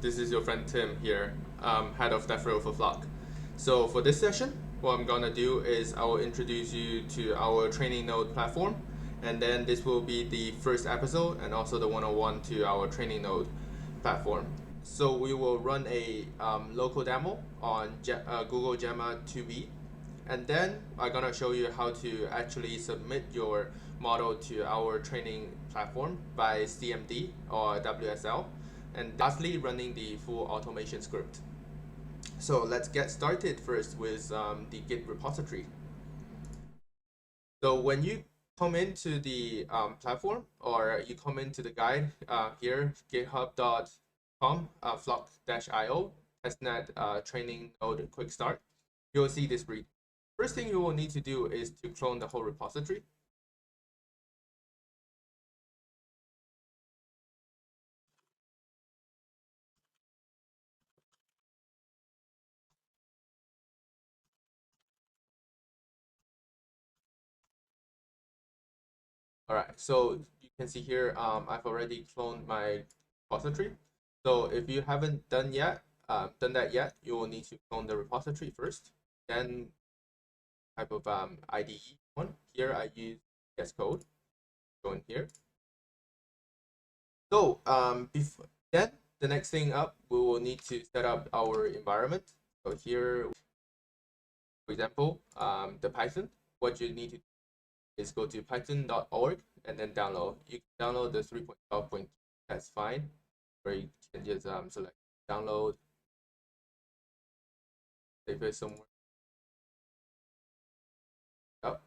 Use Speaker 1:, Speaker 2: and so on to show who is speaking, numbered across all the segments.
Speaker 1: This is your friend Tim here, head of DevRel for Flock. So for this session, what I'm gonna do is I will introduce you to our training node platform, and then this will be the first episode and also the 101 to our training node platform. So we will run a local demo on Google Gemma 2B, and then I'm gonna show you how to actually submit your model to our training platform by CMD or WSL, and lastly running the full automation script. So let's get started first with the Git repository. So when you come into the platform, or you come into the guide here, github.com flock-io testnet training node quick start, you'll see this read. First thing you will need to do is to clone the whole repository. All right, so you can see here, I've already cloned my repository. So if you haven't done that yet, you will need to clone the repository first. Then type of IDE one. Here I use VS Code. Go in here. So before then, the next thing up, we will need to set up our environment. So here, for example, the Python. What you need to do is go to python.org and then download. You can download the 3.12.2. That's fine. Or you can just select download, save it somewhere. Yep.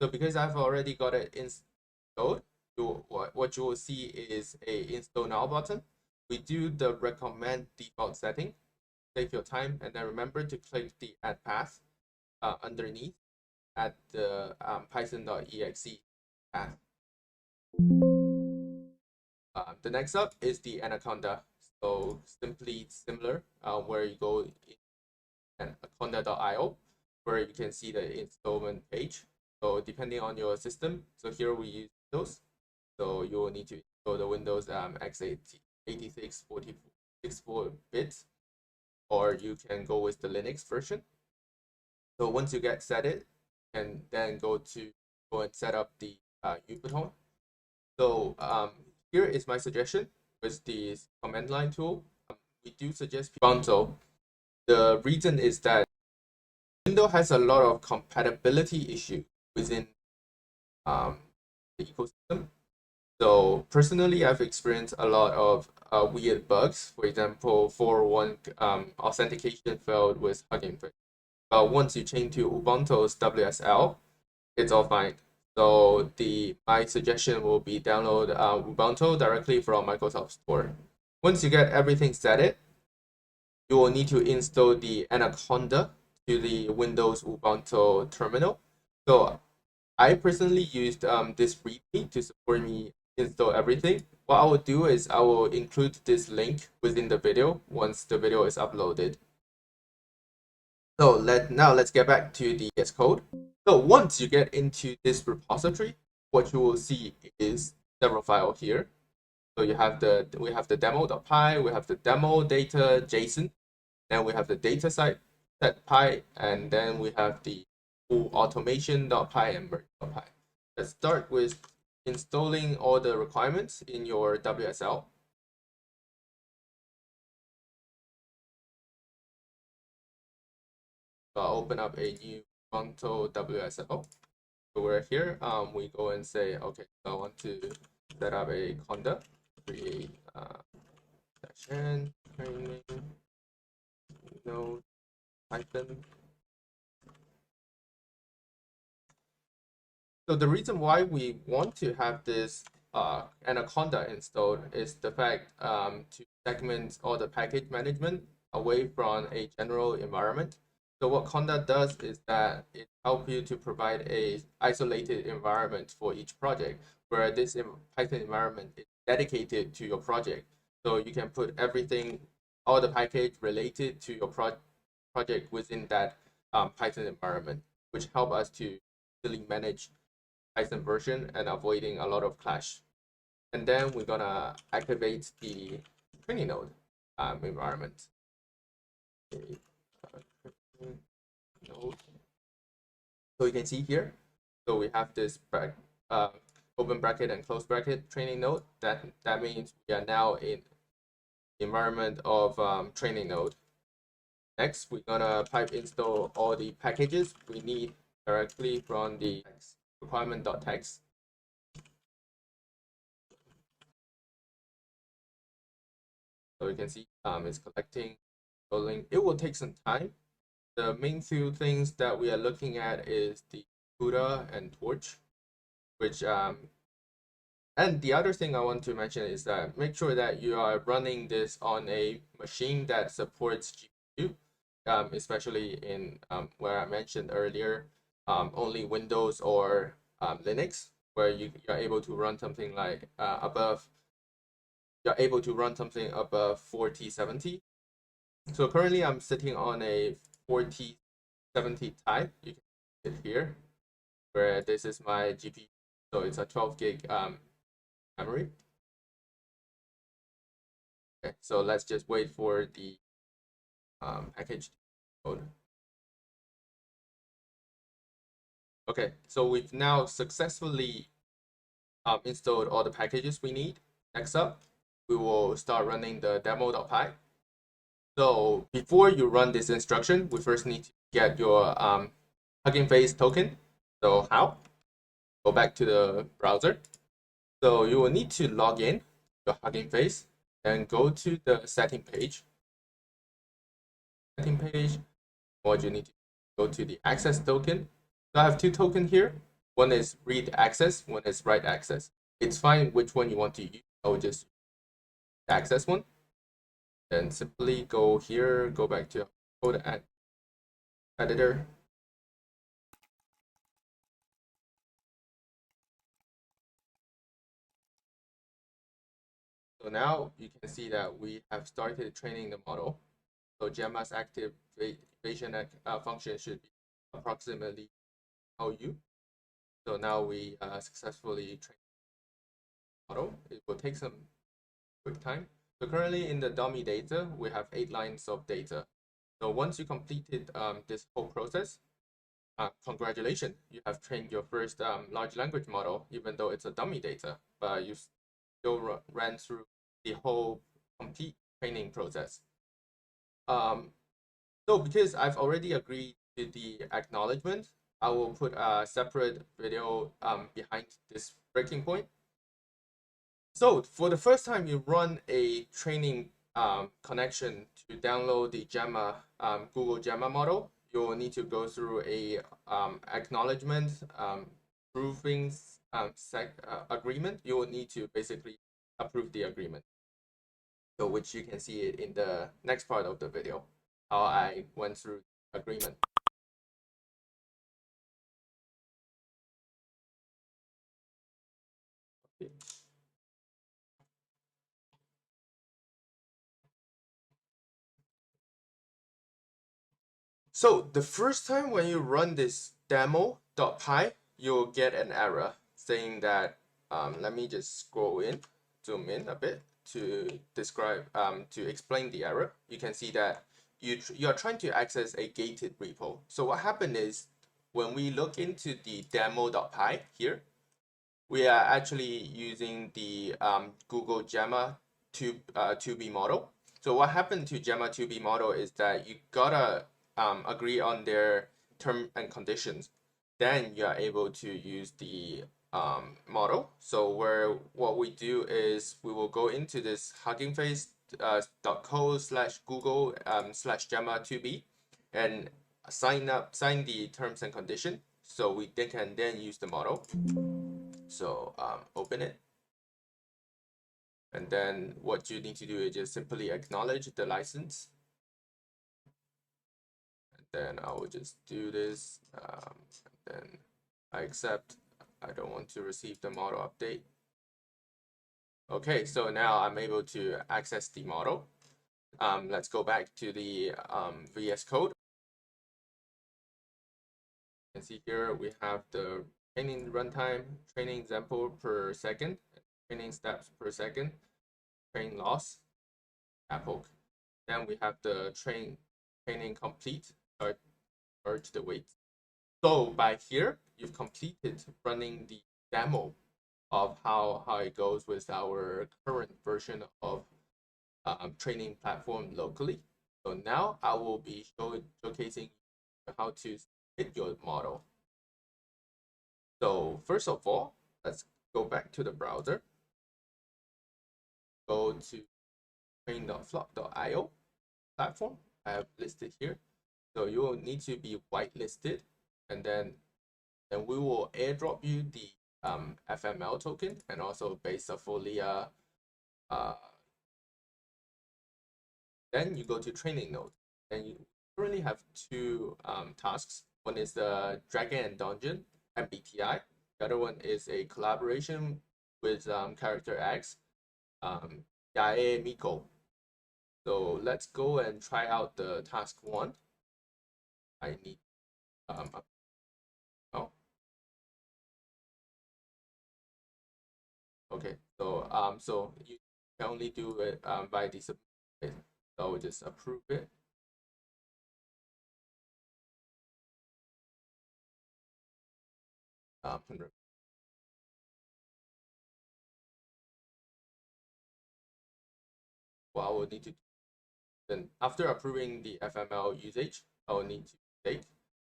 Speaker 1: So because I've already got it installed, what you will see is a install now button. We do the recommend default setting. Take your time and then remember to click the add path underneath at the python.exe path. The next up is the Anaconda. So simply similar, where you go in anaconda.io, where you can see the installment page. So depending on your system, so here we use Windows. So you will need to install the Windows x86 64-bit, or you can go with the Linux version. So once you get set it, and then go and set up the ubuntu. So here is my suggestion with the command line tool. We do suggest Ubuntu. The reason is that Windows has a lot of compatibility issues within the ecosystem. So personally, I've experienced a lot of weird bugs. For example, 401 authentication failed with Hugging Face. But once you change to Ubuntu's WSL, it's all fine. So my suggestion will be download Ubuntu directly from Microsoft Store. Once you get everything set, you will need to install the Anaconda to the Windows Ubuntu terminal. So I personally used this README to support me install everything. What I will do is I will include this link within the video once the video is uploaded. So now let's get back to the VS Code. So once you get into this repository, what you will see is several files here. So we have the demo.py, we have the demo data JSON, then we have the data set.py, and then we have the full automation.py and merge.py. Let's start with installing all the requirements in your WSL. So I'll open up a new Ubuntu WSL. So we're here. We go and say, okay, so I want to set up a conda, create session training node Python. So the reason why we want to have this Anaconda installed is the fact to segment all the package management away from a general environment. So what Conda does is that it helps you to provide a isolated environment for each project, where this Python environment is dedicated to your project. So you can put everything, all the package related to your project within that Python environment, which help us to easily manage Python version and avoiding a lot of clash. And then we're gonna activate the training node. environment. So you can see here, so we have this open bracket and close bracket training node. That means we are now in the environment of training node. Next, we're gonna pipe install all the packages we need directly from the requirement.txt. So you can see it's collecting, rolling. It will take some time. The main two things that we are looking at is the CUDA and Torch, which and the other thing I want to mention is that make sure that you are running this on a machine that supports GPU, especially in where I mentioned earlier, only Windows or Linux, where you're able to run something like you're able to run something above 4070. So currently I'm sitting on a 4070 type. You can see it here, where this is my GPU. So it's a 12 gig memory. Okay, so let's just wait for the package to load. Okay, so we've now successfully installed all the packages we need. Next up, we will start running the demo.py. So before you run this instruction, we first need to get your Hugging Face token. So how? Go back to the browser. So you will need to log in your Hugging Face and go to the setting page. What you need to go to the access token. So I have two tokens here. One is read access, one is write access. It's fine which one you want to use. I will just the access one. Then simply go here, go back to code editor. So now you can see that we have started training the model. So Gemma's activation function should be approximately OU. So now we successfully trained the model. It will take some quick time. So currently in the dummy data, we have 8 lines of data. So once you completed this whole process, congratulations, you have trained your first large language model, even though it's a dummy data, but you still ran through the whole complete training process. So because I've already agreed to the acknowledgement, I will put a separate video behind this breaking point. So for the first time you run a training connection to download the Gemma Google Gemma model, you will need to go through a acknowledgement proving agreement. You will need to basically approve the agreement. So which you can see it in the next part of the video, how I went through the agreement. Okay. So the first time when you run this demo.py, you'll get an error saying that, let me just scroll in, zoom in a bit to describe, to explain the error. You can see that you are trying to access a gated repo. So what happened is when we look into the demo.py here, we are actually using the Google Gemma 2B model. So what happened to Gemma 2B model is that you gotta agree on their term and conditions. Then you are able to use the model. So what we do is we will go into this Hugging Face .co/Google /Gemma 2B and sign the terms and condition. So we can then use the model. So open it. And then what you need to do is just simply acknowledge the license. And then I will just do this. And then I accept. I don't want to receive the model update. Okay, so now I'm able to access the model. Let's go back to the VS Code. You can see here we have the training runtime, training example per second, training steps per second, train loss, epoch. Then we have the training complete, merge the weights. So by here, you've completed running the demo of how it goes with our current version of training platform locally. So now I will be showcasing how to hit your model. So first of all, let's go back to the browser. Go to train.flock.io platform. I have listed here. So you will need to be whitelisted, and then we will airdrop you the FML token and also base of Folia. Then you go to training node. Then you currently have two tasks. One is the Dragon and Dungeon MBTI. The other one is a collaboration with character X, Yae Miko. So let's go and try out the task one. I need oh. Okay, so you can only do it by the submit. So we'll just approve it. Well, I will need to then after approving the FML usage, I will need to take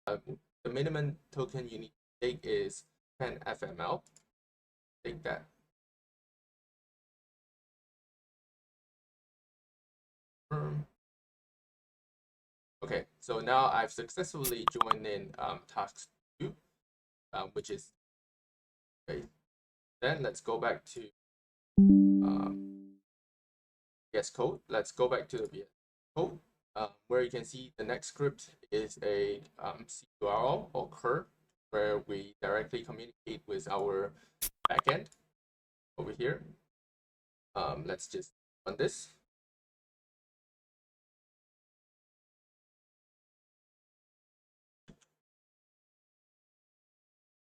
Speaker 1: the minimum token you need to take is 10 FML. Take that. Okay, so now I've successfully joined in task 2, which is okay. Then let's go back to VS Code. Let's go back to the VS Code, where you can see the next script is a CURL or cur, where we directly communicate with our backend over here. Let's just run this.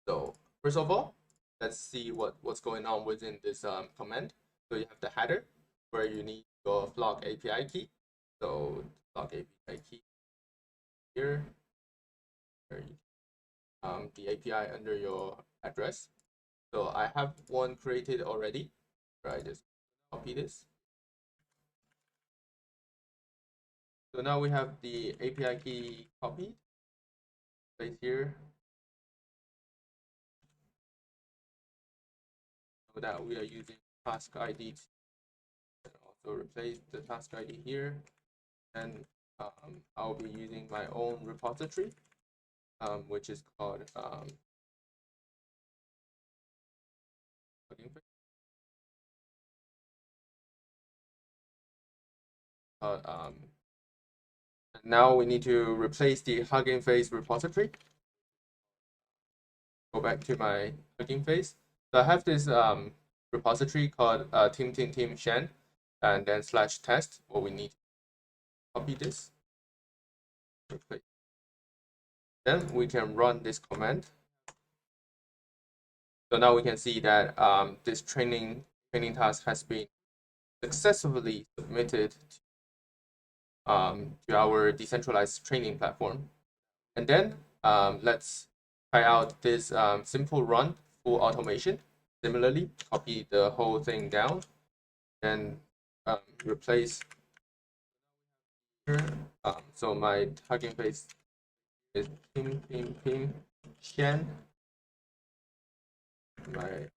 Speaker 1: So first of all, let's see what's going on within this command. So you have the header where you need your Flock API key. So Flock API key here, the API under your address. So I have one created already. Where I just copy this. So now we have the API key copied. Right here. So that we are using task ID and also replace the task ID here. And I'll be using my own repository, which is called now we need to replace the Hugging Face repository. Go back to my Hugging Face. So I have this repository called team shen, and then /test. What we need to copy this. Replace. Then we can run this command. So now we can see that this training task has been successfully submitted to our decentralized training platform. And then let's try out this simple run full automation. Similarly, copy the whole thing down, and replace here. So my Hugging Face is team shen. My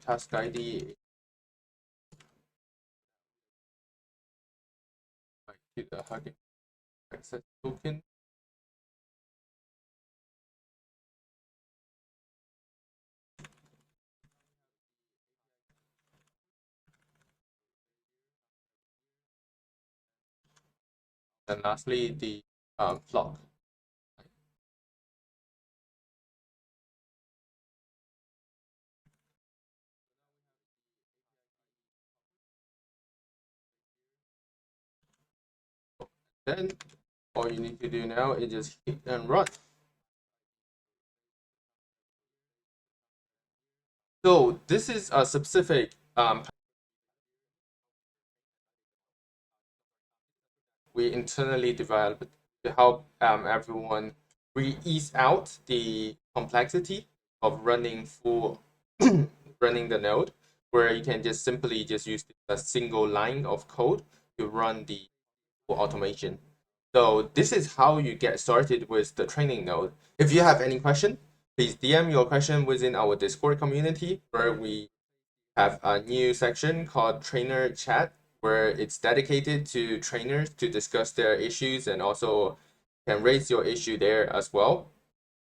Speaker 1: task ID to the Hugging access token. And lastly, the flock. Then all you need to do now is just hit and run. So this is a specific we internally developed to help everyone ease out the complexity of running full running the node, where you can just simply just use a single line of code to run the full automation. So this is how you get started with the training node. If you have any question, please DM your question within our Discord community, where we have a new section called Trainer Chat, where it's dedicated to trainers to discuss their issues and also can raise your issue there as well.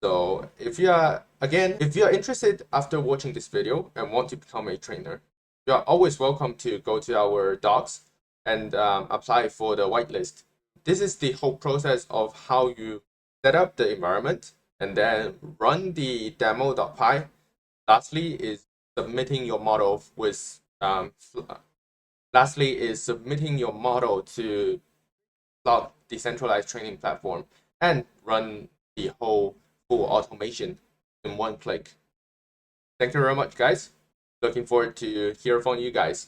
Speaker 1: So if you are interested after watching this video and want to become a trainer, you are always welcome to go to our docs and apply for the whitelist. This is the whole process of how you set up the environment and then run the demo.py. Lastly is submitting your model with lastly is submitting your model to cloud decentralized training platform and run the whole full automation in one click. Thank you very much, guys. Looking forward to hear from you guys.